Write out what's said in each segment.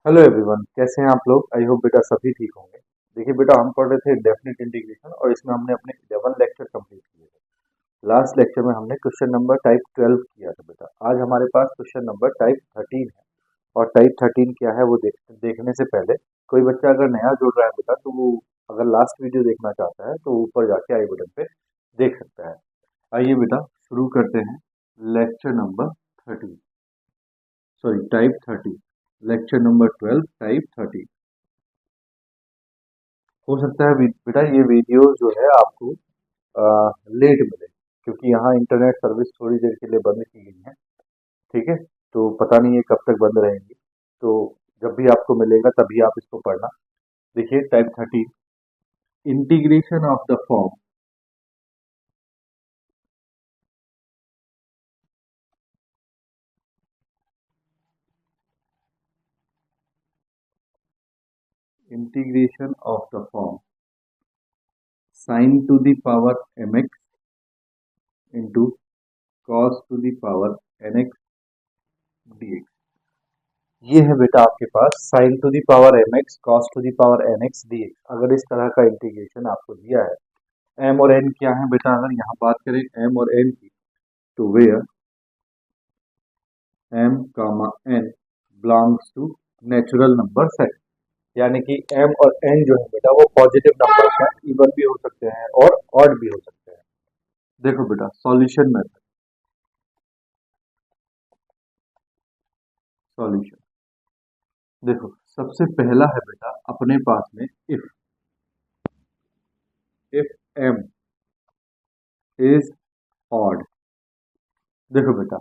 Hello everyone, कैसे हैं आप लोग। आई होप बेटा सभी ठीक होंगे। देखिए बेटा, हम पढ़ रहे थे डेफिनेट इंटीग्रेशन और इसमें हमने अपने 11 लेक्चर कंप्लीट किए थे। लास्ट लेक्चर में हमने क्वेश्चन नंबर टाइप 12 किया था बेटा। आज हमारे पास क्वेश्चन नंबर टाइप 13 है। और टाइप 13 क्या है वो देखने से पहले कोई बच्चा अगर नया जुड़ रहा है बेटा, तो वो अगर लास्ट वीडियो देखना चाहता है तो ऊपर जाके आई बटन पे देख सकता है। आइए बेटा शुरू करते हैं। Lecture number 13, sorry type 13, lecture number 12 type 13। हो सकता है बेटा ये वीडियो जो है आपको लेट मिले, क्योंकि यहाँ इंटरनेट सर्विस थोड़ी देर के लिए बंद की गई है। ठीक है, तो पता नहीं ये कब तक बंद रहेंगी। तो जब भी आपको मिलेगा तभी आप इसको पढ़ना। देखिए type 13, integration of the form. Integration of the form sine to the power mx into cos to the power nx dx। ये है बेटा आपके पास sine to the power mx cos to the power nx dx। अगर इस तरह का integration आपको दिया है, m और n क्या है बेटा, अगर यहाँ बात करें m और n की, तो where m comma n belongs to natural number set, यानी कि m और n जो है बेटा वो पॉजिटिव नंबर्स हैं, इवन भी हो सकते हैं और ऑड भी हो सकते हैं। देखो बेटा सॉल्यूशन मेथड, सॉल्यूशन देखो सबसे पहला है बेटा अपने पास में इफ m इज ऑड। देखो बेटा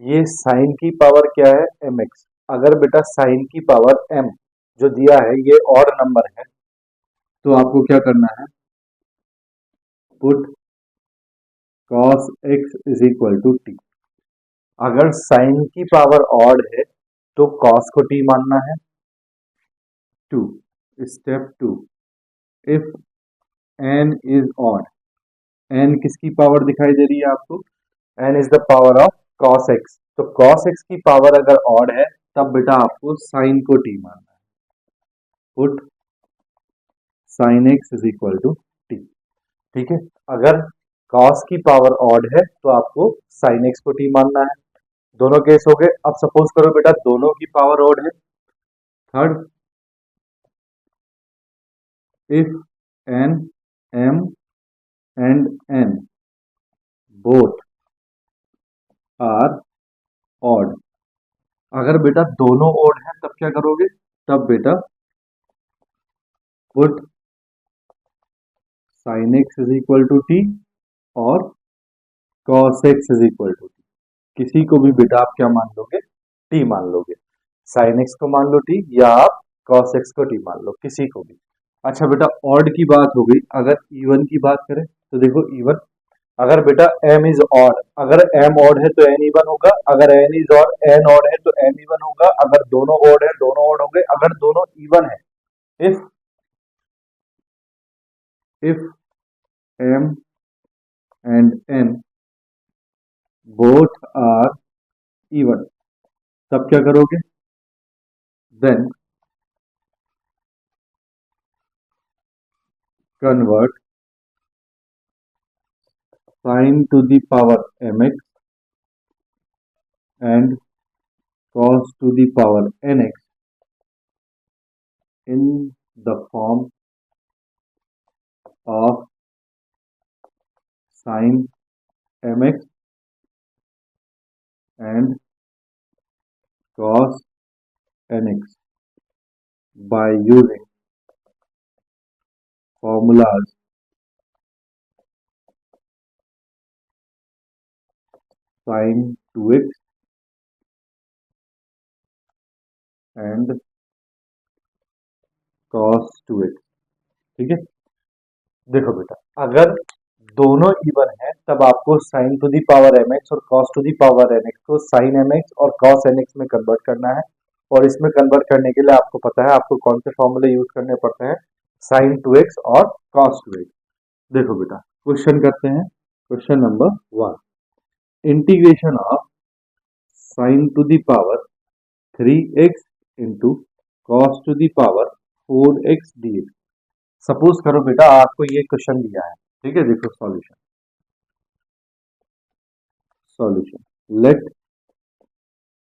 ये साइन की पावर क्या है mx। अगर बेटा साइन की पावर m जो दिया है ये ऑड नंबर है, तो आपको क्या करना है, put cos x is equal to t। अगर साइन की पावर ऑड है तो cos को t मानना है। Two, step two, if n is odd, n किसकी पावर दिखाई दे रही है आपको, n is the power of cos x। तो cos x की पावर अगर ऑड है तब बेटा आपको साइन को t मानना है। Put sine x is equal to t। ठीक है, अगर cos की पावर ऑड है तो आपको sin x को t मानना है। दोनों केस हो गए। अब सपोज करो बेटा दोनों की पावर ऑड है। Third, if n m and n both are odd. अगर बेटा दोनों ऑड है तब क्या करोगे, तब बेटा put sin x is equal to t और cos x is equal to t। किसी को भी बेटा आप क्या मान लोगे, t मान लोगे। sin x को मान लो t या आप cos x को t मान लो, किसी को भी। अच्छा बेटा ऑड की बात हो गई। अगर इवन की बात करें तो देखो इवन, अगर बेटा m इज ऑड, अगर m ऑड है तो n इवन होगा, अगर n is odd n odd है तो m इवन होगा, अगर दोनों ऑड है दोनों ऑड हो गए, अगर दोनों इवन है, if m and n both are even, तब क्या करोगे, then convert sin to the power mx and cos to the power nx in the form of sin mx and cos nx by using formulas sin 2x and cos 2x। ठीक है, देखो बेटा अगर दोनों even है तब आपको sin to the power mx और cos to the power nx को sin mx और cos nx में कन्वर्ट करना है। और इसमें कन्वर्ट करने के लिए आपको पता है आपको कौन से फॉर्मूले यूज करने पड़ते हैं, sin 2x और cos 2x। देखो बेटा क्वेश्चन करते हैं। Question number 1, integration of sin to the power 3x into cos to the power 4x dx। Suppose करो बेटा आपको ये क्वेश्चन दिया है, ठीक है, देखो solution. Let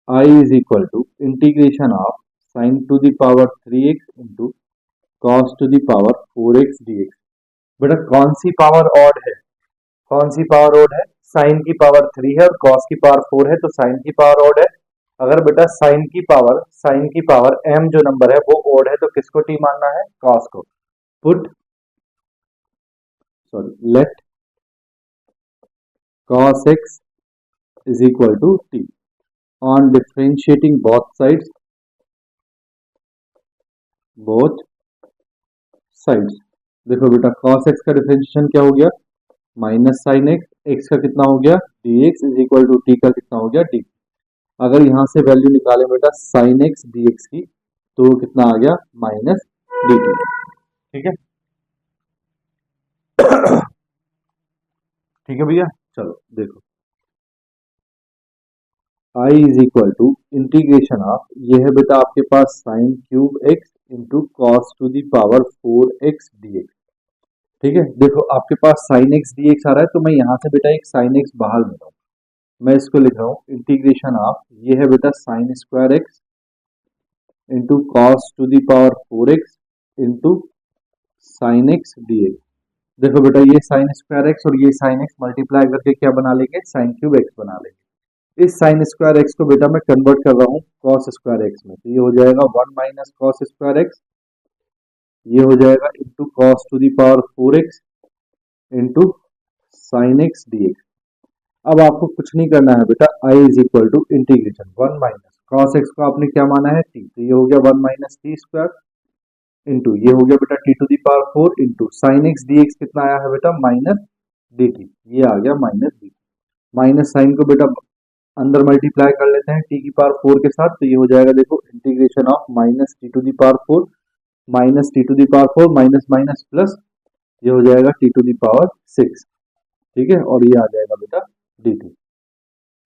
I is equal to integration of sin to the power 3x into cos to the power 4x dx। बेटा कौन सी पावर ऑड है, कौन सी पावर ऑड है, साइन की पावर 3 है और cos की पावर 4 है, तो साइन की पावर ऑड है। अगर बेटा साइन की पावर m जो नंबर है वो ऑड है, तो किसको t मानना है, cos को। Put let cos x is equal to t on differentiating both sides देखो बेटा cos x का डिफरेंशिएशन क्या हो गया, माइनस साइन एक्स, एक्स का कितना हो गया dx is equal to t का कितना हो गया dt। अगर यहां से वैल्यू निकालें बेटा साइन एक्स dx की, तो वो कितना आ गया माइनस dt। ठीक है ठीक है भैया, चलो देखो I is equal to integration of, ये है बेटा आपके पास sine cube x into cos to the power 4x dx। ठीक है, देखो आपके पास साइन एक्स dx आ रहा है, तो मैं यहाँ से बेटा एक साइन एक्स बाहर ले रहा हूँ, मैं इसको लिख रहा हूँ इंटीग्रेशन ऑफ, ये है बेटा sine square x into cos to the power 4x into sine x dx। देखो बेटा ये साइन स्क्वायर एक्स और ये साइन एक्स मल्टीप्लाई करके क्या बना लेंगे, साइन क्यूब एक्स बना लेंगे। इस साइन स्क्वायर एक्स को बेटा मैं कन्वर्ट कर रहा हूँ कॉस स्क्वायर एक्स में, तो ये हो जाएगा 1 माइनस कॉस स्क्वायर एक्स, ये हो जाएगा into cos to the power 4x into sine x dx। अब आपको कुछ नहीं करना है बेटा, I is equal to integration 1 minus cos x को आपने क्या माना है t, तो ये हो गया 1 माइनस टी स्क्वायर इंटू ये हो गया बेटा t to the power 4 into sine x dx कितना आया है बेटा माइनस dt, ये आ गया माइनस dt। माइनस साइन को बेटा अंदर मल्टीप्लाई कर लेते हैं t की पावर 4 के साथ, तो ये हो जाएगा देखो integration of minus t to the power 4 minus t to the power 4 minus minus plus, ये हो जाएगा टी टू दी पावर 6। ठीक है, और ये आ जाएगा बेटा dt।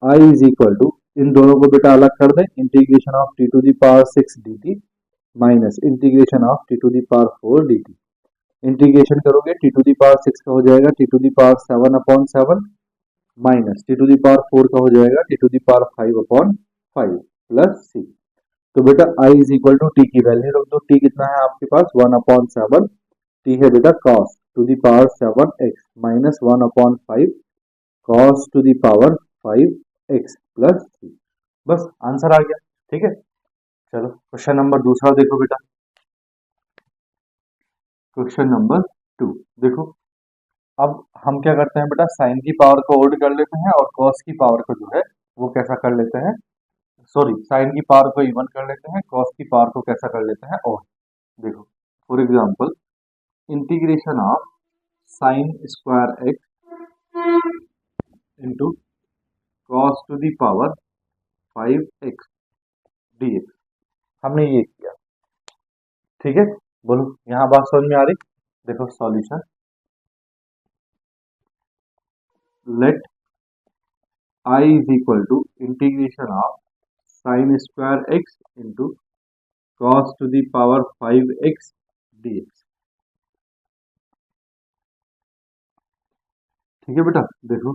I is equal to, इन दोनों को बेटा अलग कर दें, integration of t to the power 6 dt minus integration of t to the power 4 dt। Integration करोगे टी टू दी पावर 6 का हो जाएगा t to the power 7 upon 7 minus t to the power 4 का हो जाएगा t to the power 5 upon 5 plus C. तो बेटा I is equal to T की वैल्यू रख दो, टी कितना है आपके पास 1 अपॉन 7, टी है बेटा cos to the power 7x minus 1 upon 5 cos to the power 5x plus C. बस आंसर आ गया। ठीक है, चलो क्वेश्चन नंबर दूसरा देखो बेटा, क्वेश्चन नंबर 2 देखो। अब हम क्या करते हैं बेटा, साइन की पावर को ओड कर लेते हैं और कॉस की पावर को जो है वो कैसा कर लेते हैं, सॉरी साइन की पावर को इवन कर लेते हैं, कॉस की पावर को कैसा कर लेते हैं ओड। देखो for example integration of sine square x into cos to the power 5x dx, हमने ये किया। ठीक है, बोलो यहाँ बात समझ में आ रही। देखो solution, let I is equal to integration of sin square x into cos to the power 5x dx। ठीक है बेटा, देखो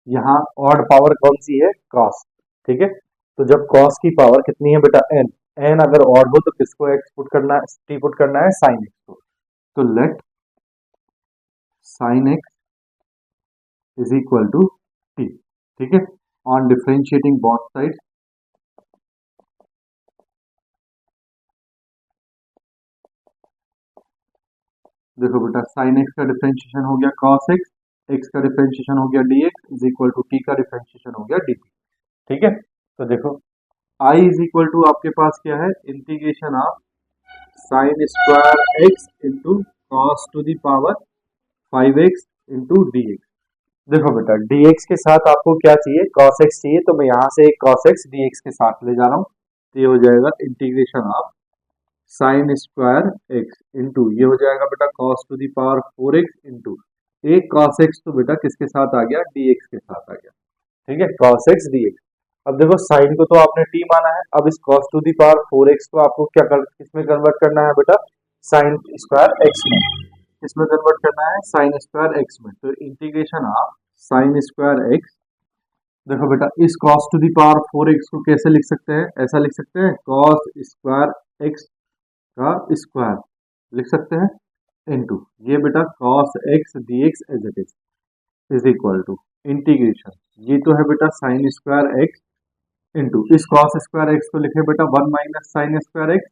यहाँ ऑड पावर कौन सी है, cos। ठीक है, तो जब cos की पावर कितनी है बेटा n, n अगर ऑड हो तो किसको x पुट करना है, t पुट करना है sin x को। तो late sin x is equal to t। ठीक है, ऑन डिफरेंशिएटिंग बोथ साइड, देखो बेटा साइन एक्स का डिफरेंशिएशन हो गया cos x, x का डिफरेंशिएशन हो गया dx is equal to t का डिफरेंशिएशन हो गया dt। ठीक है, तो देखो I इज इक्वल टू आपके पास क्या है, integration of sine square x into cos to the power 5x into dx। देखो बेटा dx के साथ आपको क्या चाहिए, cos x चाहिए, तो मैं यहाँ से एक cos x dx के साथ ले जा रहा हूँ, तो ये हो जाएगा integration of sine square x into ये हो जाएगा बेटा cos to the power 4x into एक cos x तो बेटा किसके साथ आ गया, dx के साथ आ गया। ठीक है, cos x dx। अब देखो साइन को तो आपने टी माना है, अब इस cos to the power 4x को आपको क्या कर किसमें कन्वर्ट करना है बेटा, साइन स्क्वायर एक्स में। किसमें कन्वर्ट करना है, साइन स्क्वायर एक्स में। तो integration of sine square x, देखो बेटा इस cos to the power 4x को कैसे लिख सकते हैं, ऐसा लिख सकते हैं cos स्क्वायर एक्स का स्क्वायर लिख सकते हैं, इनटू ये बेटा cos x dx as it is equal to integration, ये तो है बेटा साइन स्क्वायर एक्स इंटू इस cos स्क्वायर एक्स को लिखे बेटा 1 माइनस साइन स्क्वायर एक्स,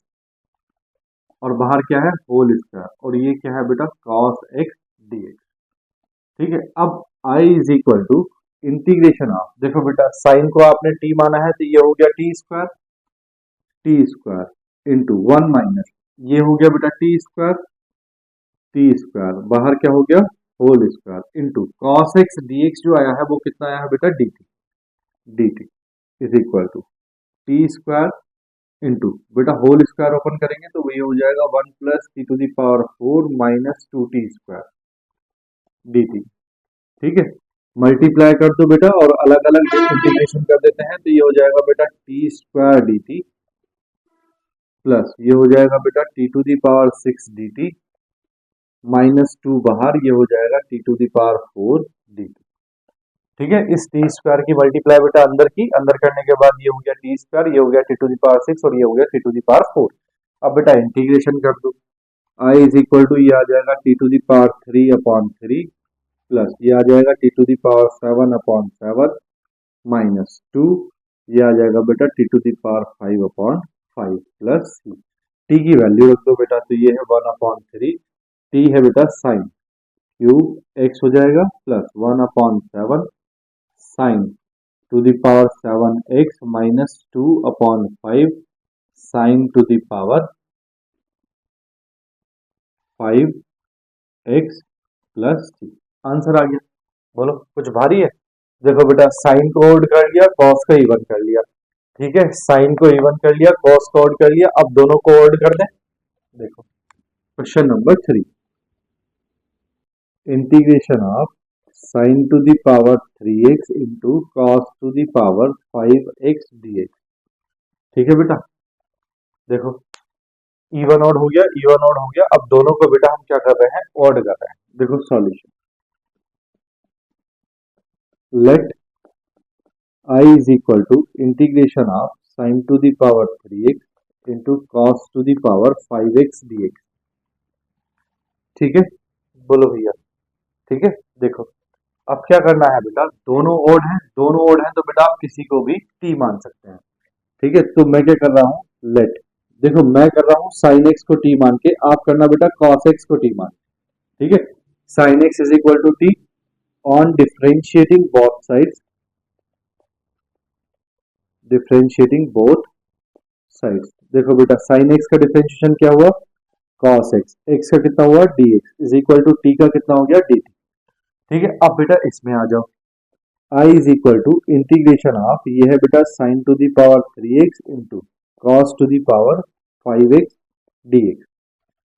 और बाहर क्या है होल स्क्वायर, और ये क्या है बेटा cos x dx। ठीक है, अब i is equal to integration of, देखो बेटा साइन को आपने t माना है तो ये हो गया टी स्क्वायर इंटू 1 माइनस ये हो गया बेटा टी स्क्वायर बाहर क्या हो गया whole square into cos x dx जो आया है वो कितना आया है बेटा dt is equal to t square into बेटा होल स्क्वायर ओपन करेंगे तो वही हो जाएगा 1 plus t to the power 4 minus 2t square dt। ठीक है, मल्टीप्लाई कर दो बेटा और अलग अलग इंटीग्रेशन कर देते हैं तो ये हो जाएगा बेटा टी स्क्वायर dt प्लस ये हो जाएगा बेटा t to the power 6 dt minus 2 बाहर ये हो जाएगा t to the power 4 dt। ठीक है, इस टी स्क्वायर की मल्टीप्लाई बेटा अंदर की, अंदर करने के बाद ये हो गया टी स्क्वायर, ये हो गया टी टू दी पावर 6 और ये हो गया टी टू दी पावर 4। अब बेटा इंटीग्रेशन कर दो, आई इज इक्वल टू ये आ जाएगा t to the power 3 upon 3 plus ये आ जाएगा t to the power 7 upon 7 minus 2 ये आ जाएगा बेटा t to the power 5 upon 5 plus c. T की वैल्यू रख दो बेटा तो ये है 1 अपॉन 3, टी है बेटा साइन क्यूब एक्स हो जाएगा plus 1 upon 7 sine to the power 7x minus 2 upon 5 sine to the power 5x plus 3। Answer आ गया, बोलो कुछ भारी है। देखो बेटा साइन को ओड कर लिया, कॉस को इवन कर लिया। ठीक है, साइन को इवन कर लिया, कॉस को ओड कर लिया, अब दोनों को ओड कर दें। देखो question number 3, integration of sine to the power 3x into cos to the power 5x dx। ठीक है बेटा, देखो इवन ऑड हो गया, इवन ऑड हो गया, अब दोनों को बेटा हम क्या कर रहे हैं, ऑड कर रहे हैं। देखो solution, let i is equal to integration of sine to the power 3x into cos to the power 5x dx। ठीक है, बोलो भैया। ठीक है, देखो अब क्या करना है बेटा, दोनों ओड हैं, दोनों ओड हैं तो बेटा आप किसी को भी टी मान सकते हैं। ठीक है, तो मैं क्या कर रहा हूं, लेट, देखो मैं कर रहा हूं साइन एक्स को टी मान के, आप करना बेटा कॉस एक्स को टी मान। ठीक है, sine x is equal to t on differentiating both sides, differentiating both sides. देखो बेटा साइन एक्स का डिफरेंशिएशन क्या हुआ, कॉस एक्स, एक्स का कितना हुआ d x is equal to t का कितना हो गया डी टी। ठीक है, अब बेटा इसमें आ जाओ, i is equal to integration of ये है बेटा sine to the power 3x into cos to the power 5x dx।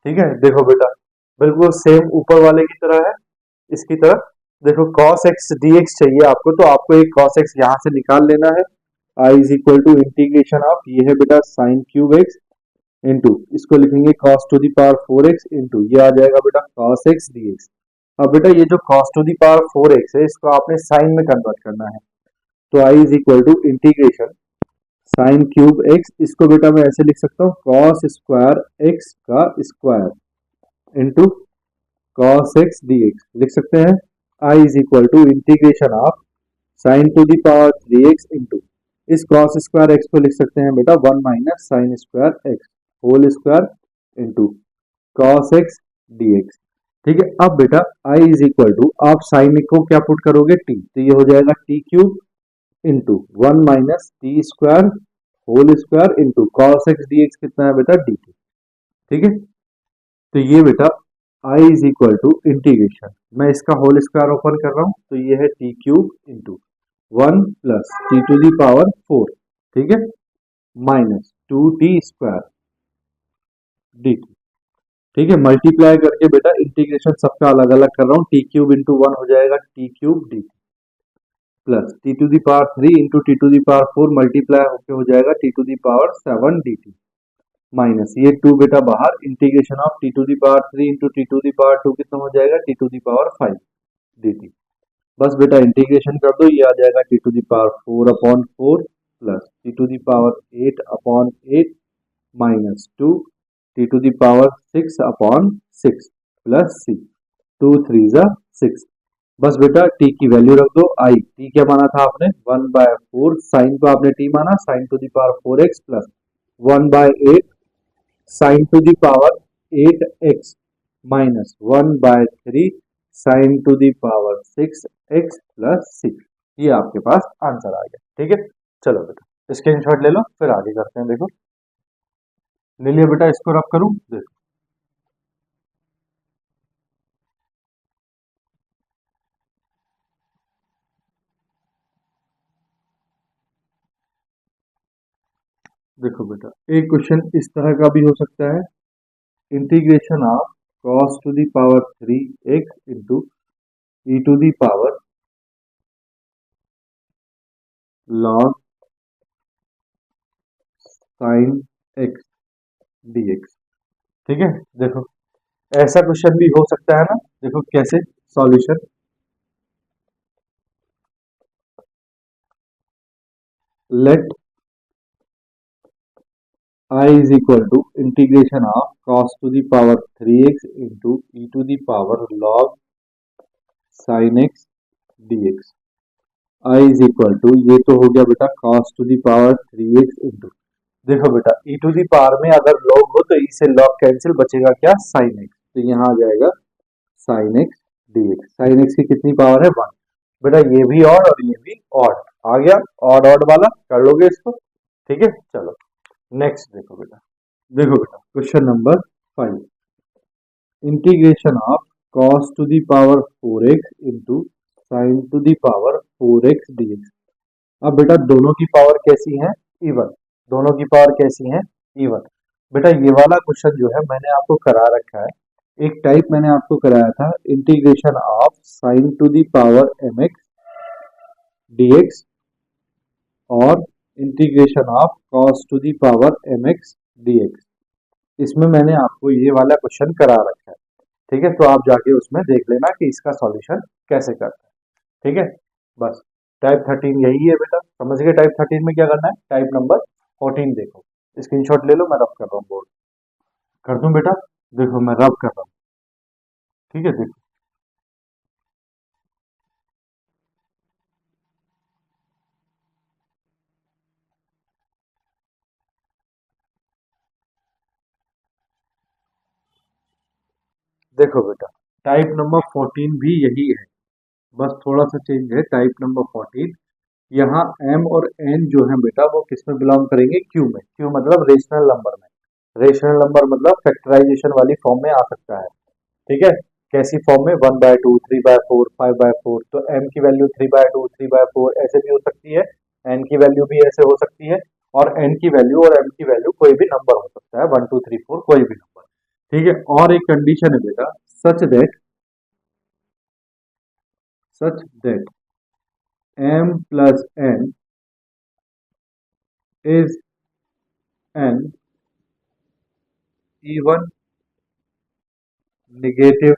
ठीक है, देखो बेटा बिल्कुल सेम ऊपर वाले की तरह है, इसकी तरह देखो cos x dx चाहिए आपको, तो आपको एक cos x यहां से निकाल लेना है। i is equal to integration of ये है बेटा साइन क्यूब x इंटू इसको लिखेंगे cos to the power 4x into ये आ जाएगा बेटा cos x dx। अब बेटा ये जो cos to the power 4x है इसको आपने साइन में कन्वर्ट करना है, तो i is equal to integration sine cube x, इसको बेटा मैं ऐसे लिख सकता हूँ cos स्क्वायर x का square into cos x dx लिख सकते हैं। i is equal to integration of sine to the power 3x into इस cos स्क्वायर x को लिख सकते हैं बेटा 1 minus sine square x whole square into cos x dx। ठीक है, अब बेटा i इज इक्वल टू आप साइन को क्या पुट करोगे t, तो ये हो जाएगा t cube into 1 minus t square whole square into cos x dx कितना है बेटा dt। ठीक है, तो ये बेटा i is equal to integration, मैं इसका होल स्क्वायर ओपन कर रहा हूं तो ये है t cube into 1 plus t to the power 4, ठीक है, माइनस 2t स्क्वायर dt। ठीक है, मल्टीप्लाई करके बेटा इंटीग्रेशन सबका अलग अलग कर रहा हूँ, टी क्यूब इंटू 1 हो जाएगा t cube dt। Plus t to the power 3 into t to the power 4 multiply होके हो जाएगा t to the power 7 d t minus ये 2 बेटा बाहर, integration of t to the power 3 into t to the power 2 कितना हो जाएगा t to the power 5 d t. बस बेटा इंटीग्रेशन कर दो, ये आ जाएगा t to the power 4/4 plus t to the power 8/8 minus 2 t to the power 6/6 plus C 2 3 जा 6। बस बेटा टी की वैल्यू रख दो आई, टी क्या माना था आपने 1/4, साइन को आपने टी माना, sine to the power 4x plus 1/8 sine to the power 8x minus 1/3 sine to the power 6x plus 6। ये आपके पास आंसर आ गया। ठीक है, चलो बेटा स्क्रीनशॉट ले लो, फिर आगे करते हैं। देखो ले लिया बेटा, इसको रब करूं, देखो देखो बेटा एक क्वेश्चन इस तरह का भी हो सकता है, integration of cos to the power 3x into e to the power log sin x dx। ठीक है, देखो ऐसा क्वेश्चन भी हो सकता है ना, देखो कैसे solution, let I is equal to integration of cos to the power 3x into e to the power log sin x dx। I is equal to ये तो हो गया बेटा cos to the power 3x into, देखो बेटा e to the power में अगर log हो तो e से log कैंसिल, बचेगा क्या sin x, तो यहाँ आ जाएगा sin x dx। sin x की कितनी पावर है 1, बेटा ये भी ऑड और ये भी ऑड आ गया, ऑड ऑड वाला कर लोगे इसको। ठीक है, चलो नेक्स्ट देखो बेटा, देखो बेटा question number 5, integration of cos to the power 4x into sine to the power 4x dx। अब बेटा दोनों की पावर कैसी है इवन, दोनों की पावर कैसी है इवन। बेटा ये वाला क्वेश्चन जो है मैंने आपको करा रखा है, एक टाइप मैंने आपको कराया था integration of sine to the power mx dx और integration of cos to the power mx dx। इसमें मैंने आपको ये वाला क्वेश्चन करा रखा है। ठीक है, तो आप जाके उसमें देख लेना कि इसका सॉल्यूशन कैसे करना है। ठीक है, बस टाइप 13 यही है बेटा, समझ गए। टाइप 13 में क्या करना है, टाइप नंबर 14 देखो, स्क्रीनशॉट ले लो, मैं रब कर रहा हूँ, बोर्ड कर दूं बेटा, देखो मैं रब कर रहा हूँ। ठीक है, देखो देखो बेटा टाइप नंबर 14 भी यही है, बस थोड़ा सा चेंज है। टाइप नंबर 14 यहाँ m और n जो है बेटा वो किस में बिलोंग करेंगे, q में। q मतलब रेशनल नंबर में, रेशनल नंबर मतलब फैक्टराइजेशन वाली फॉर्म में आ सकता है। ठीक है, कैसी फॉर्म में 1/2 3/4 5/4, तो m की वैल्यू 3/2 3/4 ऐसे भी हो सकती है, n की वैल्यू भी ऐसे हो सकती है, और n की वैल्यू और m की वैल्यू कोई भी नंबर हो सकता है, 1 2 3 4 कोई भी नंबर। ठीक है, और एक कंडीशन है बेटा, such that m plus n is an even negative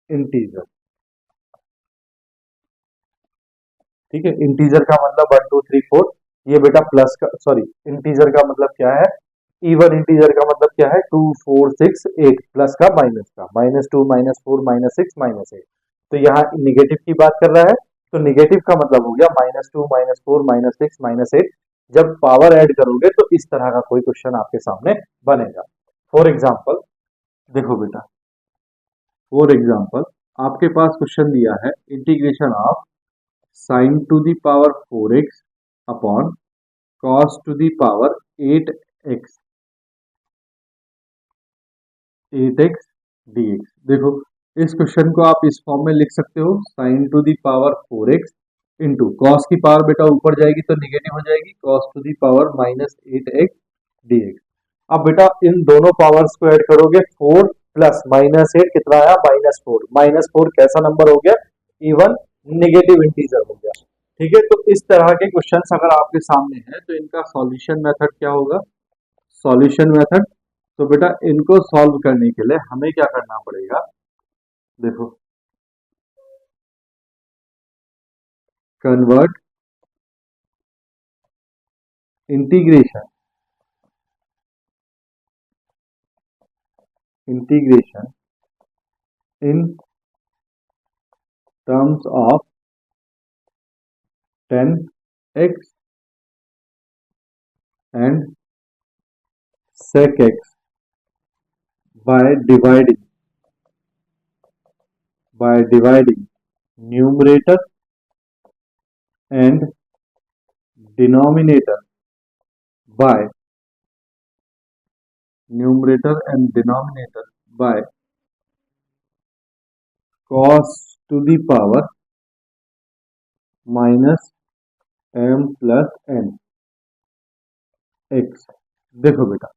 integer। ठीक है, इंटीजर का मतलब 1 2 3 4, ये बेटा प्लस का, सॉरी इंटीजर का मतलब क्या है, इवन इंटीजर का मतलब क्या है 2 4 6 8, प्लस का माइनस का, -2 -4 -6 -8। तो यहाँ निगेटिव की बात कर रहा है, तो निगेटिव का मतलब हो गया -2 -4 -6 -8। जब पावर ऐड करोगे तो इस तरह का कोई क्वेश्चन आपके सामने बनेगा। फॉर एग्जाम्पल देखो बेटा, फॉर एग्जाम्पल आपके पास क्वेश्चन दिया है integration of sine to the power 4x upon cos to the power 8x dx। देखो इस क्वेश्चन को आप इस फॉर्म में लिख सकते हो, sine to the power 4x into cos की पावर बेटा ऊपर जाएगी तो निगेटिव हो जाएगी, cos to the power -8x dx। अब बेटा इन दोनों पावर्स को ऐड करोगे, 4 प्लस -8 कितना आया -4, -4 कैसा नंबर हो गया, इवन नेगेटिव इंटीजर हो गया। ठीक है, तो इस तरह के क्वेश्चंस अगर आपके सामने है तो इनका सॉल्यूशन मेथड क्या होगा, सॉल्यूशन मेथड। तो बेटा इनको सॉल्व करने के लिए हमें क्या करना पड़ेगा, देखो, convert integration in terms of 10x and sec x by dividing numerator and denominator by cos to the power minus m plus n x। देखो बेटा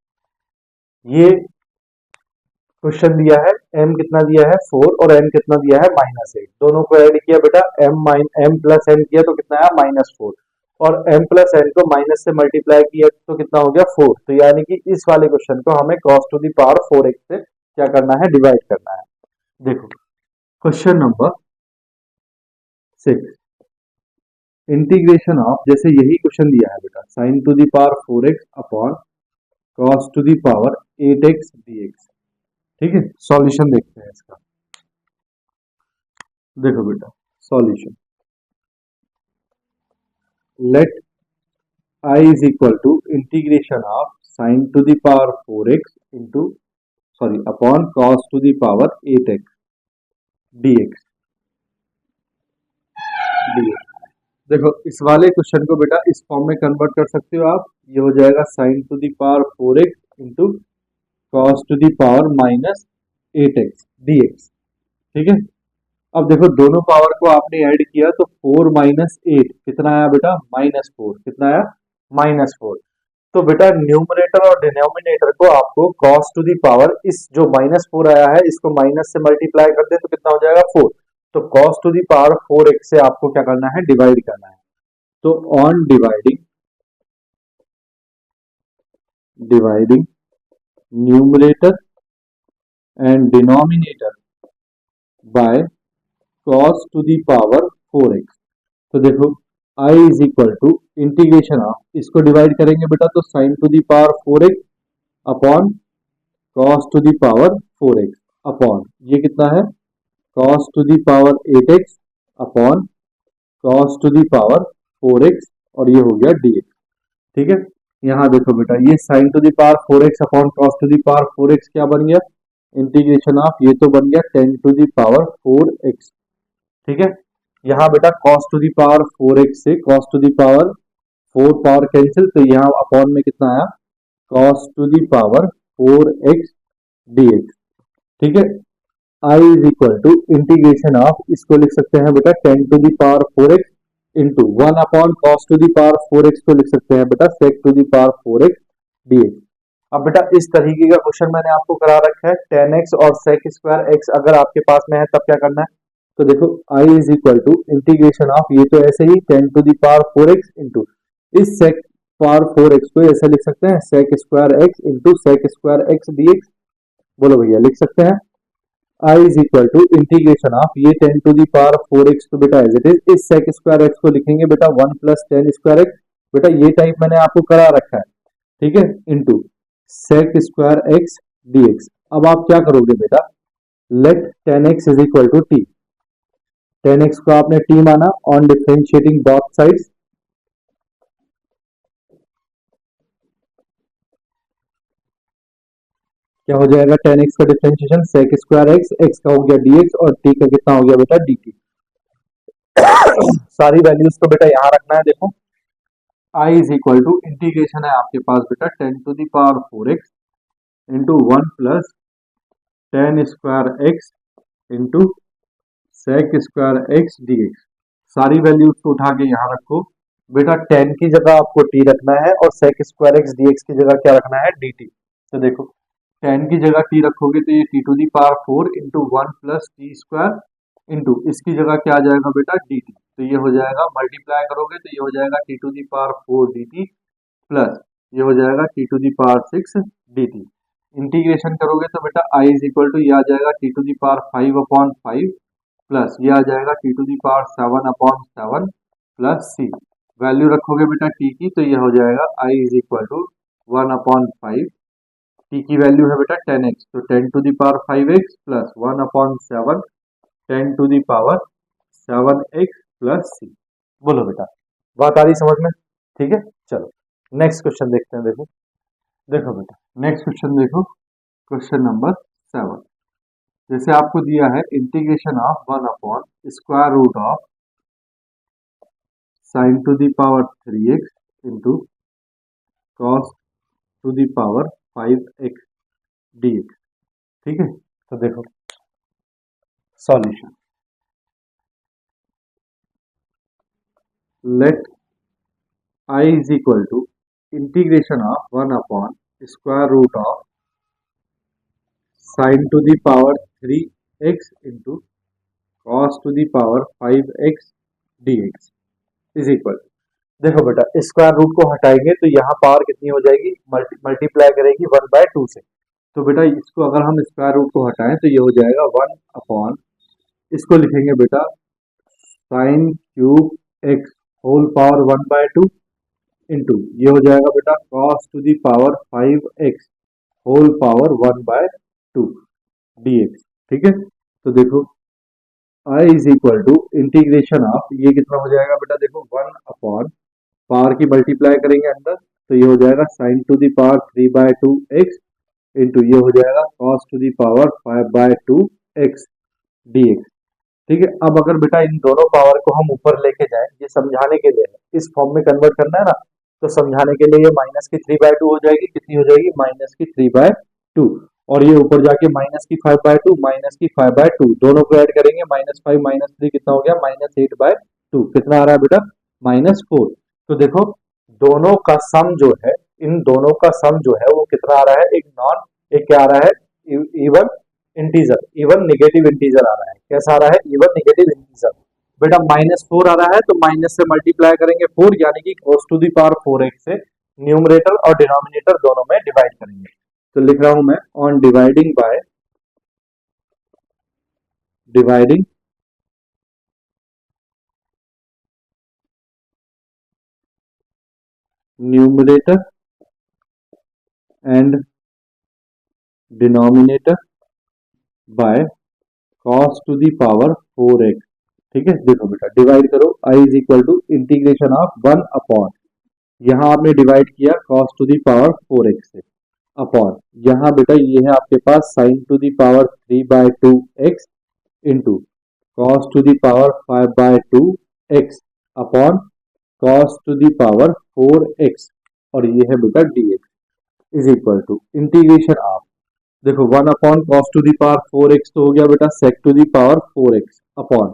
ये क्वेश्चन दिया है, m कितना दिया है 4 और n कितना दिया है -8, दोनों को ऐड किया बेटा, m प्लस n किया तो कितना आया -4, और m प्लस n को माइनस से मल्टीप्लाई किया तो कितना हो गया 4। तो यानी कि इस वाले क्वेश्चन को हमें cos to the power 4x से क्या करना है, डिवाइड करना है। देखो क्वेश्चन नंबर 6, इंटीग्रेशन ऑफ, जैसे यही क्वेश्चन दिया है बेटा, sin to the power 4x upon cos to the power 8x dx। ठीक है, सॉल्यूशन देखते हैं इसका। देखो बेटा solution, let I is equal to integration of sin to the power 4x into upon cos to the power 8x dx। देखो इस वाले क्वेश्चन को बेटा इस फॉर्म में कन्वर्ट कर सकते हो आप, ये हो जाएगा sin to the power 4x into cos to the power minus 8x dx। ठीक है, अब देखो दोनों पावर को आपने ऐड किया तो 4 माइनस 8 कितना आया बेटा, -4, कितना आया -4। तो बेटा न्यूमरेटर और डिनोमिनेटर को आपको cos टू दी पावर, इस जो -4 आया है इसको माइनस से मल्टीप्लाई कर दे तो कितना हो जाएगा 4। तो cos to the power 4x से आपको क्या करना है, डिवाइड करना है। तो on dividing numerator and denominator by cos to the power 4x। तो देखो I is equal to integration of, इसको डिवाइड करेंगे बेटा तो sin to the power 4x upon cos to the power 4x upon ये कितना है cos to the power 8x upon cos to the power 4x और ये हो गया dx। ठीक है, यहाँ देखो बेटा ये sin to the power 4x upon cos to the power 4x क्या बन गया, इंटीग्रेशन ऑफ, ये तो बन गया 10 टू दी पावर 4x। ठीक है, यहाँ बेटा cos to the power 4x से cos to the power 4 power cancel, तो यहाँ अपॉन में कितना आया cos to the power 4x dx। ठीक है, I is equal to integration of, इसको लिख सकते हैं बेटा 10 to the power 4x into 1 upon cos to the power 4x को लिख सकते हैं बेटा sec to the power 4x dx। अब बेटा इस तरीके का क्वेश्चन मैंने आपको करा रखा है, 10x और sec स्क्वायर x अगर आपके पास में है तब क्या करना है। तो देखो I is equal to integration of, ये तो ऐसे ही 10 to the power 4x into इस sec पावर 4x को ऐसे लिख सकते हैं sec square x into sec square x dx। बोलो भैया लिख सकते हैं I is equal to integration of, ये 10 टू दी पावर 4x तो बेटा एज इट इज, इस sec स्क्वायर x को लिखेंगे बेटा 1 प्लस 10 स्क्वायर x, बेटा ये टाइप मैंने आपको करा रखा है। ठीक है, into sec square x dx। अब आप क्या करोगे बेटा, let 10x is equal to t, 10x को आपने t माना, ऑन डिफरेंशिएटिंग बोथ साइड्स, क्या हो जाएगा 10x का डिफरेंशिएशन sec स्क्वायर x का हो गया dx और t का कितना हो गया बेटा dt। सारी वैल्यूज को बेटा यहां रखना है। देखो I is equal to integration है आपके पास बेटा 10 to the power 4x into 1 plus 10 square x into sec square x dx। सारी वैल्यूज को उठा के यहाँ रखो बेटा, 10 की जगह आपको t रखना है और sec स्क्वायर x dx की जगह क्या रखना है, dt। तो देखो 10 की जगह t रखोगे तो ये t to the power 4 into 1 plus t square into इसकी जगह क्या आ जाएगा बेटा डी टी, तो ये हो जाएगा मल्टीप्लाई करोगे तो ये हो जाएगा t to the power 4 d t plus ये हो जाएगा t to the power 6 d t. Integration करोगे तो बेटा आई इज इक्वल टू ये आ जाएगा t to the power 5/5 plus ये आ जाएगा t to the power 7/7 plus C. Value रखोगे बेटा टी की तो ये हो जाएगा आई इज इक्वल टू 1/5। टी की वैल्यू है बेटा 10x, तो 10 to the power 5x plus 1/7 10 to the power 7x plus C. बोलो बेटा, बात आ रही समझ में? ठीक है, चलो नेक्स्ट क्वेश्चन देखते हैं। देखो देखो बेटा नेक्स्ट क्वेश्चन देखो, क्वेश्चन नंबर 7। जैसे आपको दिया है इंटीग्रेशन ऑफ 1/स्क्वायर root of sine to the power 3x into cos to the power 5x dx। ठीक है, तो देखो solution, let I is equal to integration of 1/square root of sin to the power 3x into cos to the power 5x dx is equal to, देखो बेटा square root को हटाएंगे तो यहाँ पावर कितनी हो जाएगी, मल्टीप्लाई करेगी 1/2 से। तो बेटा इसको अगर हम स्क्वायर रूट को हटाएं तो ये हो जाएगा 1/, इसको लिखेंगे बेटा sine cube x whole power 1/2 into ये हो जाएगा बेटा cos to the power 5x whole power 1/2 dx। ठीक है, तो देखो I is equal to integration of ये कितना हो जाएगा बेटा, देखो 1/, पावर की मल्टीप्लाई करेंगे अंदर तो ये हो जाएगा sine to the power 3/2x into ये हो जाएगा cos to the power 5/2x dx। ठीक है, अब अगर बेटा इन दोनों पावर को हम ऊपर लेके जाएं, ये समझाने के लिए इस फॉर्म में कन्वर्ट करना है ना, तो समझाने के लिए ये माइनस की 3/2 हो जाएगी, कितनी हो जाएगी माइनस की 3/2, और ये ऊपर जाके माइनस की 5/2 माइनस की 5/2 दोनों को ऐड करेंगे, -5 -3 कितना हो गया -8/2, कितना आ रहा है बेटा -4। तो देखो दोनों का सम जो है, इन दोनों का सम जो है वो कितना आ रहा है, एक क्या आ रहा है even integer, even negative integer आ रहा है। कैसा आ रहा है, इवन निगेटिव इंटीजर। बेटा -4 आ रहा है तो माइनस से मल्टीप्लाई करेंगे 4, यानी कि cos to the power 4x से न्यूमरेटर और डिनोमिनेटर दोनों में डिवाइड करेंगे। तो लिख रहा हूं मैं on dividing by dividing numerator and denominator by cos to the power 4x। ठीक है, देखो बेटा डिवाइड करो, I is equal to integration of 1/, यहाँ आपने डिवाइड किया cos to the power 4x से, अपॉन यहाँ बेटा ये है आपके पास sin to the power 3/2x into cos to the power 5/2x upon cos to the power 4x, और ये है बेटा dx is equal to integration of, देखो 1/, cos to the power 4x तो हो गया बेटा sec to the power 4x upon,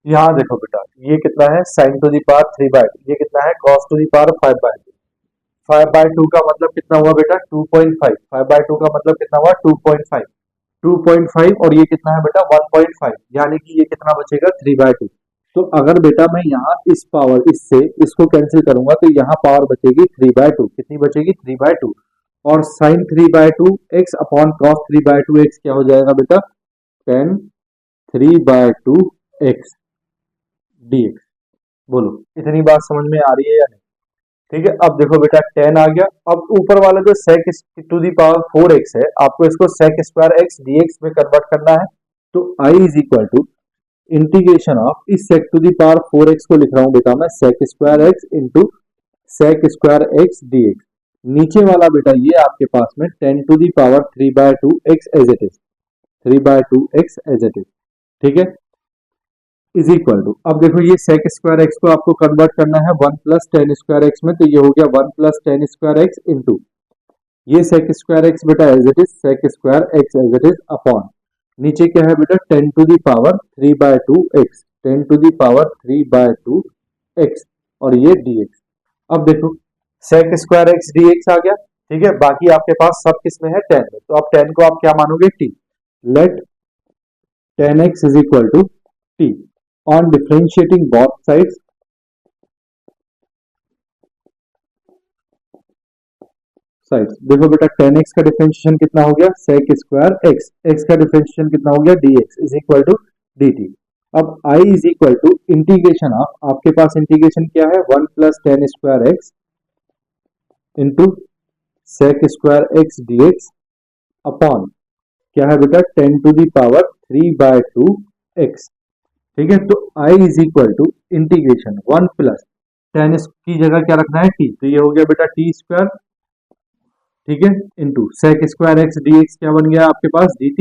यहाँ देखो बेटा ये कितना है sin टू दी पावर 3/2, ये कितना है cos टू दी पावर 5/2, 5/2 का मतलब कितना हुआ बेटा 2.5, 5/2 का मतलब कितना हुआ 2.5, 2.5 और ये कितना है बेटा 1.5, यानी कि ये कितना बचेगा 3/2। तो अगर बेटा मैं यहाँ इस पावर इससे इसको कैंसिल करूंगा तो यहाँ पावर बचेगी 3/2, कितनी बचेगी 3/2, और sin 3/2x upon cos 3/2x क्या हो जाएगा बेटा tan 3/2x dx। बोलो इतनी बात समझ में आ रही है या नहीं? ठीक है, अब देखो बेटा tan आ गया, अब ऊपर वाला जो sec to the power 4x है आपको इसको sec स्क्वायर x dx में कन्वर्ट करना है। तो I is equal to integration of इस sec to the power 4x को लिख रहा हूं बेटा मैं sec square x into sec square x dx, नीचे वाला बेटा ये आपके पास में 10 to the power 3/2x as it is, 3/2x as it is. ठीक है, इज इक्वल टू, अब देखो ये sec स्क्वायर x को आपको कन्वर्ट करना है 1 प्लस टेन स्क्वायर x में, तो ये हो गया 1 plus tan square x into ये sec स्क्वायर x बेटा as it is sec square x as it is upon नीचे क्या है बेटा 10 to the power 3/2x, 10 to the power 3/2x और ये dx। अब देखो sec स्क्वायर x dx आ गया। ठीक है, बाकी आपके पास सब किस में है 10 में, तो अब 10 को आप क्या मानोगे t, let 10x is equal to t. On differentiating both sides, देखो बेटा 10x का डिफरेंशिएशन कितना हो गया sec स्क्वायर x, x का डिफरेंशिएशन कितना हो गया dx is equal to dt. अब I is equal to integration of, आपके पास इंटीग्रेशन क्या है 1 plus tan square x into sec square x dx upon क्या है बेटा 10 टू दी पावर 3/2 x. ठीक है, तो I is equal to integration 1 plus tan की जगह क्या रखना है t, तो ये हो गया बेटा टी स्क्वायर, ठीक है, into sec square x dx क्या बन गया आपके पास dt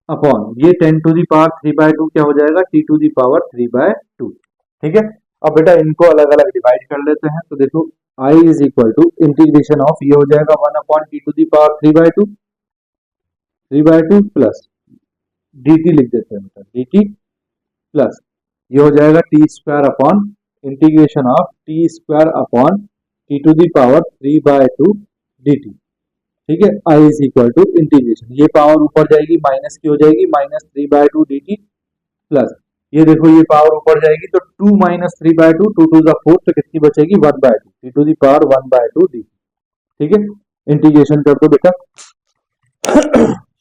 अपॉन ये 10 टू दी पावर 3/2 क्या हो जाएगा t टू दी पावर 3/2. ठीक है, अब बेटा इनको अलग अलग डिवाइड कर लेते हैं, तो देखो I is equal to integration of ये हो जाएगा 1 upon t to the power 3/2 plus dt लिख देते हैं बेटा dt प्लस ये हो जाएगा t square upon integration of t square upon t to the power 3/2 dt. ठीक है, I is equal to integration, ये पावर ऊपर जाएगी माइनस की हो जाएगी -3/2 dt प्लस ये देखो ये पावर ऊपर जाएगी तो 2 - 3/2 2 टू द 4 तो कितनी बचेगी 1/2 t to the power 1/2 dt. ठीक है, इंटीग्रेशन कर दो बेटा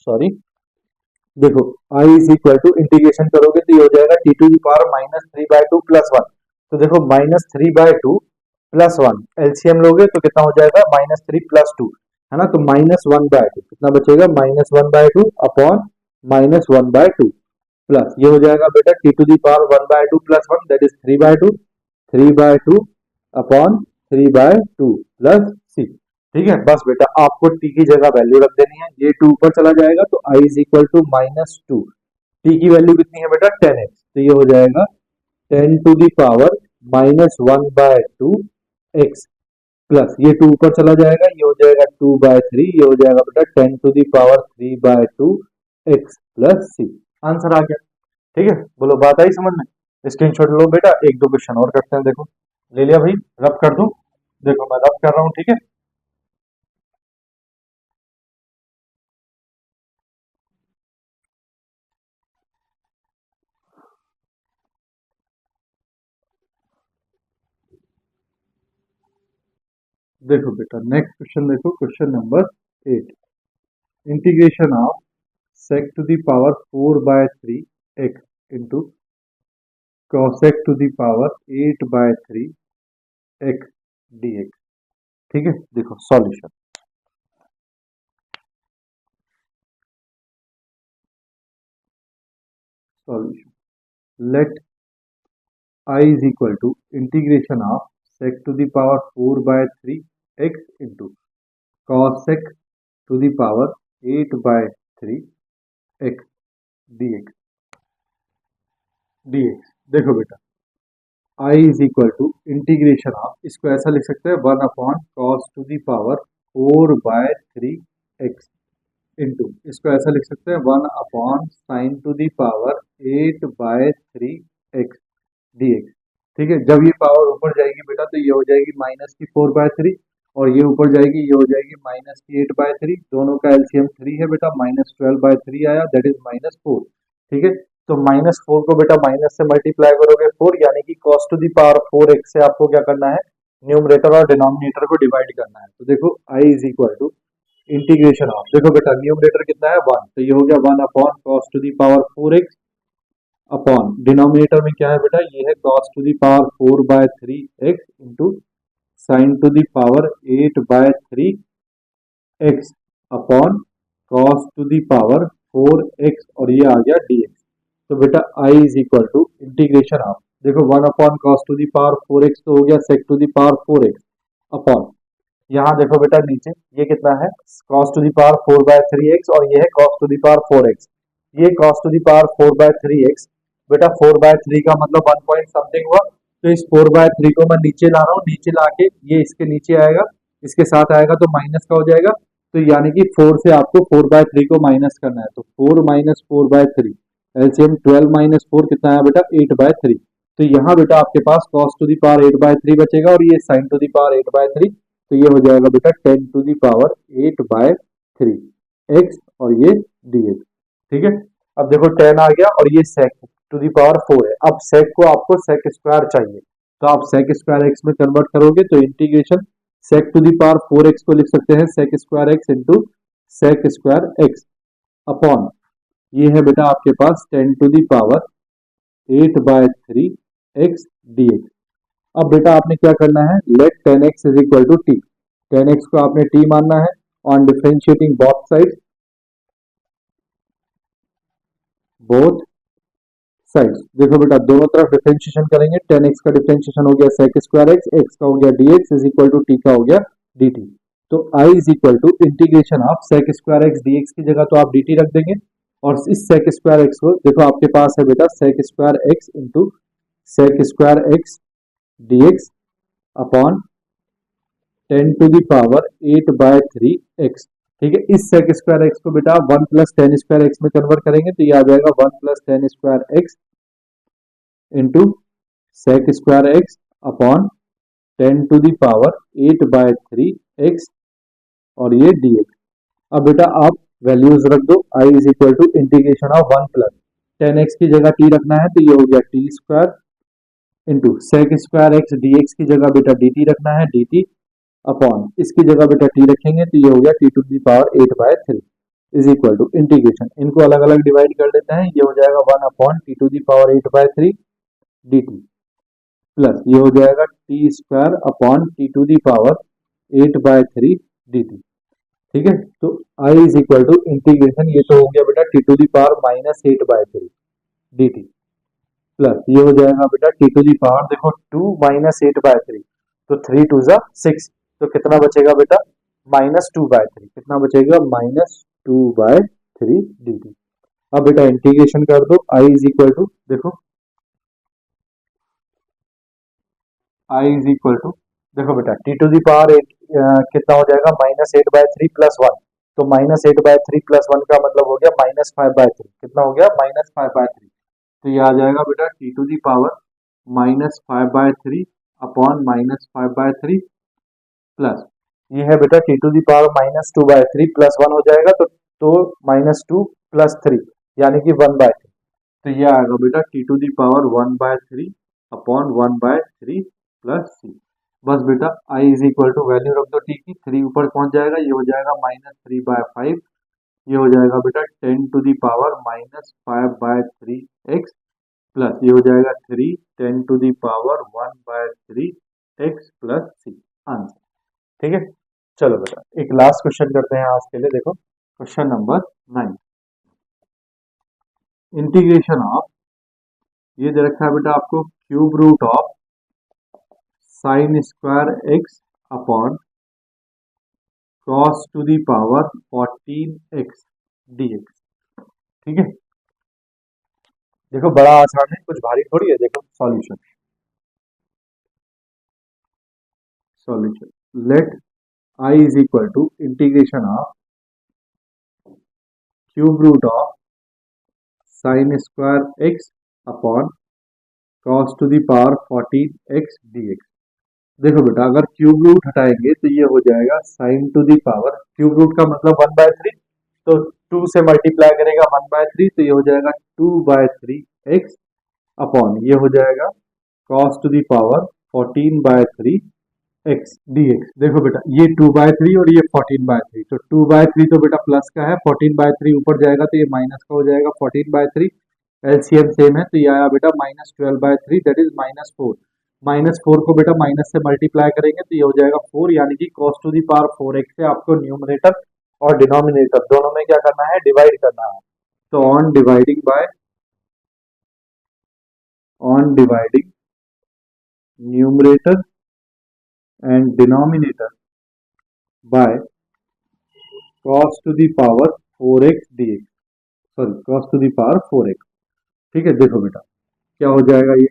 सॉरी, देखो I is equal to integration करोगे तो ये हो जाएगा t to the power -3/2 plus 1, तो देखो -3/2 प्लस 1 एलसीएम लोगे तो कितना हो जाएगा -3 प्लस 2 है ना, तो -1/2 कितना बचेगा -1/2 अपॉन -1/2 प्लस ये हो जाएगा बेटा t to the power 1/2 plus 1 that is 3/2 upon 3/2 plus c. ठीक है, बस बेटा आपको t की जगह वैल्यू रख देनी है, ये 2 ऊपर चला जाएगा तो I is equal to -2, t की वैल्यू कितनी है बेटा 10x, तो ये हो जाएगा 10 to the power -1/2 x plus ये 2 ऊपर चला जाएगा, ये हो जाएगा 2/3, ये हो जाएगा बेटा 10 to the power 3/2 x plus c. Answer आ गया. ठीक है, बोलो बात आई समझ में, स्क्रीनशॉट लो बेटा, एक दो क्वेश्चन और करते हैं. देखो ले लिया भाई, रब कर दूं, देखो मैं रब कर रहा हूं. ठीक है, देखो बेटा नेक्स्ट क्वेश्चन देखो, question number 8. Integration of sec to the power 4/3 x into cosec to the power 8/3 x dx. ठीक है, देखो solution, let I is equal to integration of sec to the power 4/3 x into cosec to the power 8/3 x dx. देखो बेटा I is equal to integration of, इसको ऐसा लिख सकते हैं 1 upon cos to the power 4/3 x into इसको ऐसा लिख सकते हैं 1 upon sine to the power 8/3 x dx. ठीक है, जब ये पावर ऊपर जाएगी बेटा तो ये हो जाएगी -4/3 और ये ऊपर जाएगी ये हो जाएगी -8/3, दोनों का एलसीएम 3 है बेटा, -12/3 आया दैट इज -4. ठीक है, तो -4 को बेटा माइनस से मल्टीप्लाई करोगे 4, यानी कि cos to the power 4x से आपको क्या करना है, न्यूमरेटर और डिनोमिनेटर को डिवाइड करना है. तो देखो I is equal to integration of, देखो बेटा न्यूमरेटर कितना है 1, तो ये हो गया 1 upon cos to the power 4x upon denominator में क्या है बेटा, ये है cos to the power 4/3 x into sine to the power 8/3 x upon cos to the power 4x और ये आ गया dx. तो बेटा I is equal to integration of, देखो 1 upon cos to the power 4x तो हो गया sec to the power 4x upon यहाँ देखो बेटा नीचे ये कितना है cos to the power 4/3x और ये है cos to the power 4x, ये cos to the power 4/3x बेटा 4/3 का मतलब 1 पॉइंट समथिंग हुआ, तो इस 4/3 को मैं नीचे ला रहा हूँ, नीचे लाके ये इसके नीचे आएगा, इसके साथ आएगा तो माइनस का हो जाएगा, तो यानी कि 4 से आपको 4/3 को माइनस करना है, तो 4 - 4/3 एलसीएम 12 - 4 कितना है बेटा 8/3, तो यहाँ बेटा आपके पास cos टू दी पावर 8/3 बचेगा और ये sin टू दी पावर 8/3, तो ये हो जाएगा बेटा 10 टू दी पावर 8/3 x और ये dx. ठीक है, अब देखो 10 आ गया और ये sec टू दी पावर 4 है। अब sec को आपको sec स्क्वायर चाहिए, तो आप sec स्क्वायर x में कन्वर्ट करोगे तो integration sec to the power 4x को लिख सकते हैं sec square x into sec square x upon ये है बेटा आपके पास 10 to the power 8/3 x dx। अब बेटा आपने क्या करना है, let 10x is equal to t, 10x को आपने t मानना है ऑन डिफरेंशिएटिंग बोथ साइड्स। देखो बेटा दोनों तरफ डिफरेंशिएशन करेंगे, 10x का डिफरेंशिएशन हो गया sec स्क्वायर x, x का हो गया dx is equal to t का हो गया dt। तो I is equal to integration of sec square x dx की जगह तो आप dt रख देंगे, और इस sec स्क्वायर x को देखो आपके पास है बेटा sec square x into sec square x dx upon 10 to the power 8/3 x। ठीक है, इस sec स्क्वायर x को बेटा 1 प्लस टेन स्क्वायर x में कन्वर्ट करेंगे तो ये आ जाएगा 1 plus tan square x into sec square x upon 10 to the power 8/3 x और ये dx। अब बेटा आप वैल्यूज रख दो, I is equal to integration of 1 plus 10x की जगह t रखना है तो ये हो गया T square into sec square x dx की जगह बेटा dt रखना है dt अपॉन इसकी जगह बेटा t रखेंगे तो ये हो गया t to the power 8/3 is equal to integration, इनको अलग अलग डिवाइड कर देते हैं, ये हो जाएगा 1 upon t to the power 8/3 dt plus ये हो जाएगा t square upon t to the power 8/3 dt। ठीक है, तो I is equal to integration, ये तो हो गया बेटा t to the power -8/3 dt plus ये हो जाएगा बेटा टी टू दी पावर देखो 2 -8/3 तो 3 टू ज़ा 6, तो कितना बचेगा बेटा -2/3, कितना बचेगा -2/3 dt। अब बेटा इंटीग्रेशन कर दो, I इज इक्वल टू देखो I इज इक्वल टू देखो बेटा टी टू दी पावर 8 कितना हो जाएगा -8/3 प्लस 1, तो -8/3 प्लस 1 का मतलब हो गया -5/3, कितना हो गया -5/3, तो ये आ जाएगा बेटा t to the power -5/3 upon -5/3 plus ये है बेटा t to the power -2/3 plus 1 हो जाएगा तो -2 प्लस 3 यानी कि 1/3, तो ये आएगा बेटा t to the power 1/3 upon 1/3 plus c। बस बेटा I is equal to value रख दो t की, 3 ऊपर पहुंच जाएगा, ये हो जाएगा -3/5, ये हो जाएगा बेटा 10 to the power -5/3 x plus ये हो जाएगा 3 10 to the power 1/3 x plus c answer. ठीक है, चलो बेटा एक लास्ट क्वेश्चन करते हैं आज के लिए। देखो क्वेश्चन नंबर 9, इंटीग्रेशन ऑफ ये दे रखा है बेटा आपको cube root of sine square x upon cos to the power 14x dx। ठीक है, देखो बड़ा आसान है, कुछ भारी थोड़ी है। देखो solution let I is equal to integration of cube root of sine square x upon cos to the power 14x dx। देखो बेटा अगर क्यूब रूट हटाएंगे तो ये हो जाएगा sine to the power, cube root का मतलब 1/3, तो 2 से मल्टीप्लाई करेगा 1/3 तो ये हो जाएगा 2/3x अपॉन ये हो जाएगा cos to the power 14/3 x dx। देखो बेटा ये 2/3 और ये 14/3, तो 2/3 तो बेटा प्लस का है, 14/3 ऊपर जाएगा तो ये माइनस का हो जाएगा 14/3, एलसीएम सेम है तो ये आया बेटा -12/3 दैट इज -4, -4 को बेटा माइनस से मल्टीप्लाई करेंगे तो ये हो जाएगा 4, यानी कि cos to the power 4x से आपको न्यूमरेटर और डिनोमिनेटर दोनों में क्या करना है, डिवाइड करना है। तो on dividing numerator and denominator by cos to the power 4x dx, sorry cos to the power 4x। ठीक है, देखो बेटा क्या हो जाएगा, ये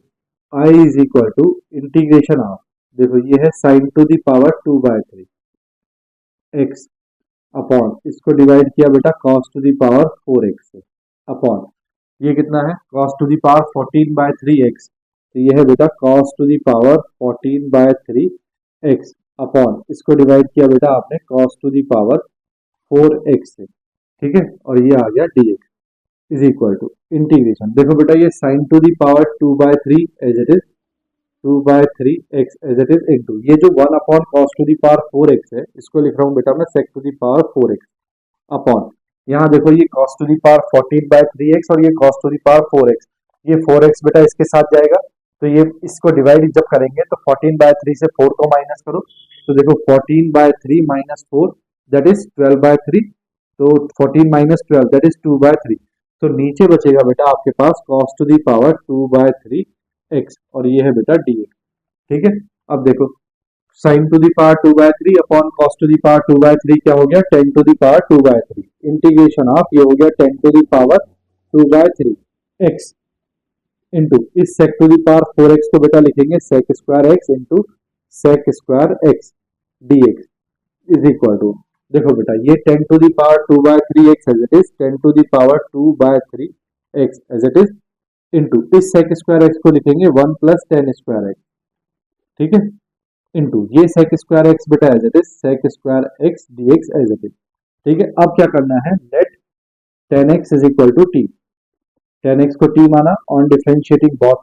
I is equal to integration of देखो ये है sine to the power 2/3 x upon इसको डिवाइड किया बेटा cos to the power 4x से अपॉन ये कितना है cos to the power 14/3x, तो ये है बेटा cos to the power 14/3x upon इसको डिवाइड किया बेटा आपने cos to the power 4x से। ठीक है, और ये आ गया dx। Is equal to integration, देखो बेटा ये sine to the power 2/3 as it is 2/3 x as it is into ये जो 1 upon cos to the power 4x है, इसको लिख रहा हूँ बेटा मैं sec to the power 4x upon, यहाँ देखो ये cos to the power 14/3x और ये cos to the power 4x, ये 4x बेटा इसके साथ जाएगा, तो ये इसको डिवाइड जब करेंगे तो 14/3 से 4 को माइनस करो, तो देखो 14/3 माइनस 4 दैट इज 12/3, तो 14 माइनस 12 दैट इज 2/3, तो नीचे बचेगा बेटा आपके पास cos to the power 2/3x और ये है बेटा dx। ठीक है, अब देखो sine to the power 2/3 upon cos to the power 2/3 क्या हो गया 10 to the power 2/3 integration of ये हो गया 10 to the power 2/3 x into इस sec to the power 4x को बेटा लिखेंगे sec square x into sec square x dx is equal to, देखो बेटा ये 10 to the power 2/3 x as it is 10 to the power 2/3 x as it is into इस sec square x को लिखेंगे 1 plus 10 square x, ठीक है, into ये sec square x बेटा as it is sec square x dx as it is. ठीक है, अब क्या करना है, let 10x is equal to t, 10x को t माना ऑन डिफरेंशिएटिंग बोथ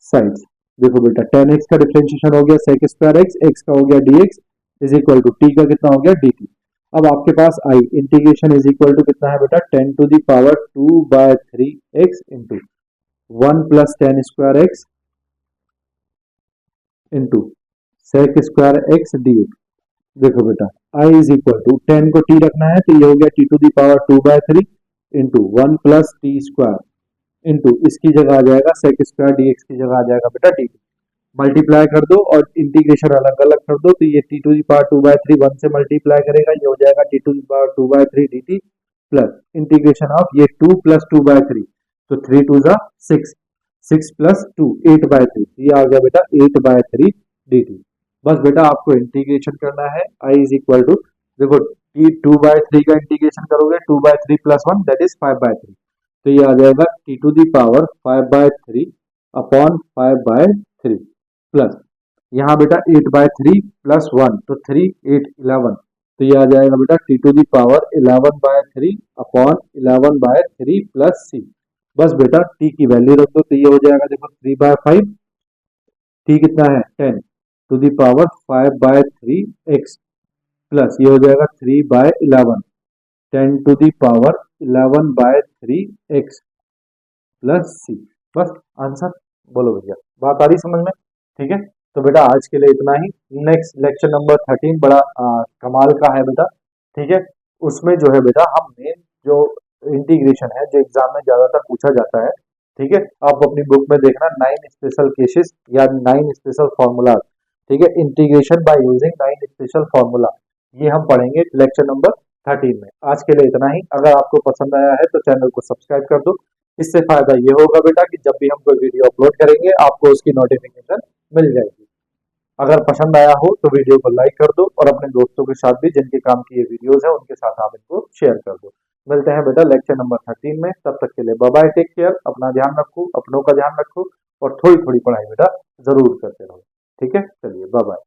साइड्स, देखो बेटा 10x का डिफरेंशिएशन हो गया सेक स्क्वायर एक्स, x का हो गया dx is equal to t का कितना हो गया dt। अब आपके पास I integration is equal to कितना है बेटा 10 to the power 2/3 x into 1 plus 10 square x into sec square x dx। देखो बेटा i इज इक्वल टू 10 को t रखना है तो ये हो गया t to the power 2/3 into 1 plus t square into इसकी जगह आ जाएगा सेक स्क्वायर dx की जगह आ जाएगा बेटा dt, मल्टीप्लाई कर दो और इंटीग्रेशन अलग अलग कर दो, तो ये टी टू दी पावर 2/3 1 से मल्टीप्लाई करेगा, ये हो जाएगा t to the power 2/3 dt plus integration of ये 2 प्लस 2/3, तो 3 टू जा 6, 6 प्लस 2 8/3, ये आ गया बेटा 8/3 dt। बस बेटा आपको इंटीग्रेशन करना है, i इज इक्वल टू देखो t 2/3 का इंटीग्रेशन करोगे 2/3 प्लस 1 दैट इज 5/3, तो ये आ जाएगा t to the power 5/3 upon 5/3 plus यहाँ बेटा 8/3 प्लस 1 तो 3 8 11, तो ये आ जाएगा बेटा t to the power 11/3 upon 11/3 plus c। बस बेटा t की वैल्यू रख दो तो ये हो जाएगा देखो 3/5, t कितना है 10 to the power 5/3 x plus ये हो जाएगा 3/11 10 to the power 11/3 x plus c। बस आंसर बोलो भैया, बात आ रही समझ में? ठीक है, तो बेटा आज के लिए इतना ही। नेक्स्ट लेक्चर नंबर 13 बड़ा कमाल का है बेटा, ठीक है, उसमें जो है बेटा हम मेन जो इंटीग्रेशन है जो एग्जाम में ज्यादातर पूछा जाता है, ठीक है, आप अपनी बुक में देखना 9 स्पेशल केसेस या 9 स्पेशल फॉर्मूला, ठीक है, integration by using 9 special formula, ये हम पढ़ेंगे लेक्चर नंबर 13 में। आज के लिए इतना ही, अगर आपको पसंद आया है तो चैनल को सब्सक्राइब कर दो, इससे फायदा ये होगा बेटा कि जब भी हम कोई वीडियो अपलोड करेंगे आपको उसकी नोटिफिकेशन मिल जाएगी। अगर पसंद आया हो तो वीडियो को लाइक कर दो और अपने दोस्तों के साथ भी जिनके काम की ये वीडियोस है उनके साथ आप इनको शेयर कर दो। मिलते हैं बेटा लेक्चर नंबर 13 में, तब तक के लिए बाय बाय, टेक केयर, अपना ध्यान रखो, अपनों का ध्यान रखो और थोड़ी थोड़ी पढ़ाई बेटा जरूर करते रहो। ठीक है, चलिए बाय बाय।